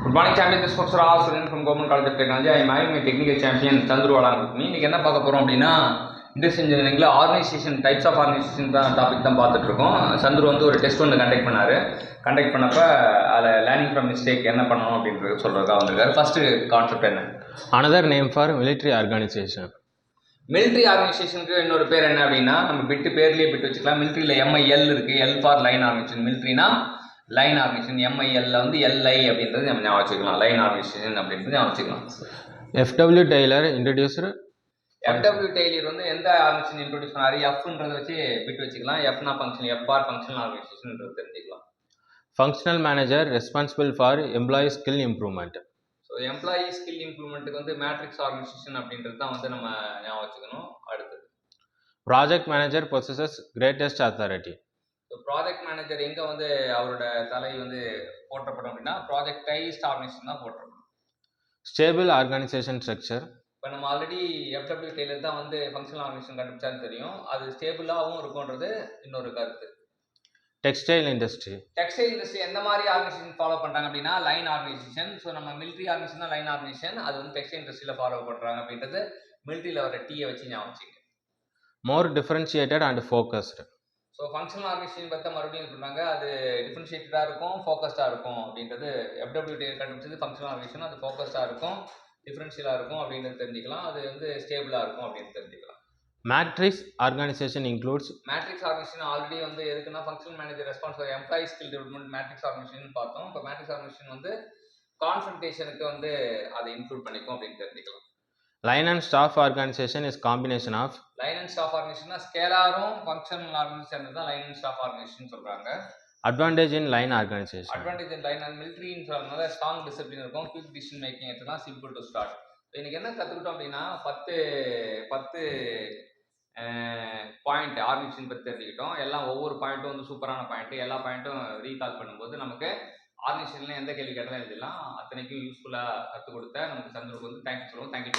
Good morning, champion. This is Professor R. Suren from Government College of Technology. I am having my technical champion Chandru along with me. இன்னைக்கு என்ன பார்க்க போறோம் அப்படின்னா industrial இன்ஜினியரிங்ல organisation types of organisation தான் topic தான் பார்த்துட்டு இருக்கோம். சந்துரு வந்து ஒரு டெஸ்ட் ஒன்று கண்டக்ட் பண்ணப்ப அதில் லேர்னிங் ஃப்ரம் மிஸ்டேக் என்ன பண்ணணும் அப்படின்றது சொல்றதுக்காக வந்திருக்காரு. ஃபர்ஸ்ட் கான்செப்ட் என்ன? Another name for military organization. Military ஆர்கனைசேஷனுக்கு இன்னொரு பேர் என்ன அப்படின்னா நம்ம பேர்லேயே பிட்டு வச்சுக்கலாம். மிலிட்ரியில் MIL இருக்கு, எல் ஃபார் லைன் ஆர்கனைசேஷன். மிலிட்ரினா லைன் ஆர்கனைசேஷன், MIL வந்து LI அப்படின்றது நம்ம ஞாபகம் வச்சுக்கலாம். லைன் ஆர்கனைசேஷன் அப்படின்றது ஞாபகம் வச்சுக்கலாம். FW Taylor introduced. FW Taylor வந்து எந்த ஆர்கனைசேஷன் இன்ட்ரோடியூஸ் பண்ணாரு? Fன்றதை வச்சு பிட் வச்சுக்கலாம். Fனா ஃபங்க்ஷன், F ஃபார் ஃபங்க்ஷனல் ஆர்கனைசேஷன்ன்றது தெரிஞ்சுக்கலாம். Functional manager responsible for employee skill improvement. So employee skill இம்ப்ரூவ்மெண்ட்டுக்கு வந்து மேட்ரிக்ஸ் ஆர்கனைசேஷன் அப்படின்றது தான் வந்து நம்ம ஞாபகம் வச்சுக்கணும். அடுத்தது Project manager possesses greatest authority. So project manager எங்கே வந்து அவரோட தலை வந்து போற்றப்படும் அப்படின்னா ப்ராஜெக்டைஸ்ட் ஆர்கனைசேஷன் தான் போற்றப்படும். Stable organization structure. இப்போ நம்ம ஆல்ரெடி FW Taylor தான் வந்து ஃபங்க்ஷனல் ஆர்கனைசேஷன் கண்டுபிடிச்சாலும் தெரியும். அது ஸ்டேபிளாகவும் இருக்கும்ன்றது இன்னொரு கருத்து. Textile industry. டெக்ஸ்டைல் இண்டஸ்ட்ரி எந்த மாதிரி ஆர்கனைசேஷன் ஃபாலோ பண்ணுறாங்க அப்படின்னா லைன் ஆர்கனைசேஷன். ஸோ நம்ம மிலிட்ரி ஆர்கனைசேஷன் தான் லைன் ஆர்கனைசேஷன், அது வந்து டெக்ஸ்டைல் இண்டஸ்ட்ரியில் ஃபாலோ பண்ணுறாங்க அப்படின்றது மிலிட்ரியில் வர டீயை வச்சு ஞாபகம் வச்சுங்க. More differentiated and focused. So functional organisation பார்த்தா மறுபடியும் சொன்னாங்க அது டிஃப்ரென்ஷியேட்டடாக இருக்கும், ஃபோக்கஸ்டாக இருக்கும் அப்படின்றது. FW Taylor கண்டுபிடிச்சது ஃபங்க்ஷனல் ஆர்கனைசேஷன், அது ஃபோக்கஸ்டாக இருக்கும், டிஃப்ரென்ஷியலாக இருக்கும் அப்படின்றது தெரிஞ்சுக்கலாம். அது வந்து ஸ்டேபிளாக இருக்கும் அப்படின்னு தெரிஞ்சுக்கலாம். Matrix organization includes. Matrix organisation already வந்து எதுக்குன்னா functional manager responsible employee skill development matrix organisation பார்த்தோம். இப்போ மேட்ரிக்ஸ் ஆர்கனைசேஷன் வந்து கான்ஃபரன்டேஷனுக்கு வந்து அதை இன்க்ளூட் பண்ணிக்கும் அப்படின்னு தெரிஞ்சுக்கலாம். Line and staff organization is combination of. Line and staff ஆர்கனைசேஷன்னா ஸ்கேலாரும் ஃபங்க்ஷனல் ஆர்கனைசேஷன் தான் லைன் அண்ட் ஸ்டாஃப் ஆர்கனைசேஷன் சொல்றாங்க. Advantage in line organization. Advantage in line and மிலிட்ரின்னு சொல்றதுனால ஸ்ட்ராங் டிசிப்ளின் இருக்கும், குவிக் டிசிஷன் மேக்கிங் எடுத்துக்கலாம், சிம்பிள் டு ஸ்டார்ட். இன்னைக்கு என்ன கற்றுக்கிட்டோம் அப்படின்னா 10 பாயிண்ட் ஆர்கனைசேஷன் பற்றி தெரிஞ்சுக்கிட்டோம். எல்லாம் ஒவ்வொரு பாயிண்ட்டும் வந்து சூப்பரான பாயிண்ட். எல்லா பாயிண்ட்டும் ரீகால் பண்ணும்போது நமக்கு ஆர்கனைசேஷன்ல எந்த கேள்வி கேட்டாலும் எழுதலாம். அத்தனைக்கும் யூஸ்ஃபுல்லாக கற்றுக் கொடுத்த நமக்கு சந்துருக்கு வந்து தேங்க்யூ சொல்லுவோம். தேங்க்யூ.